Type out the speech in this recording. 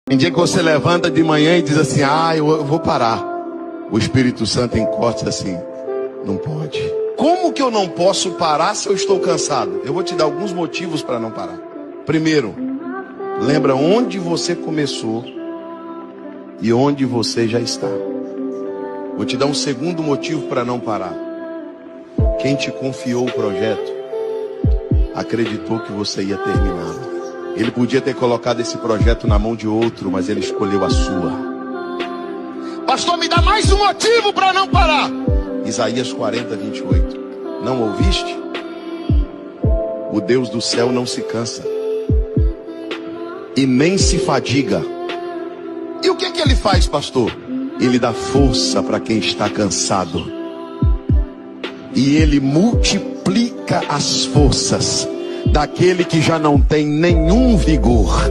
Tem dia que você levanta de manhã e diz assim: eu vou parar. O Espírito Santo encosta assim: não pode. Como que eu não posso parar se eu estou cansado? Eu vou te dar alguns motivos para não parar. Primeiro, lembra onde você começou e onde você já está. Vou te dar um segundo motivo para não parar. Quem te confiou o projeto acreditou que você ia terminá-lo. Ele podia ter colocado esse projeto na mão de outro, mas ele escolheu a sua. Pastor, me dá mais um motivo para não parar. Isaías 40, 28. Não ouviste? O Deus do céu não se cansa e nem se fadiga. E o que ele faz, pastor? Ele dá força para quem está cansado. E ele multiplica as forças daquele que já não tem nenhum vigor.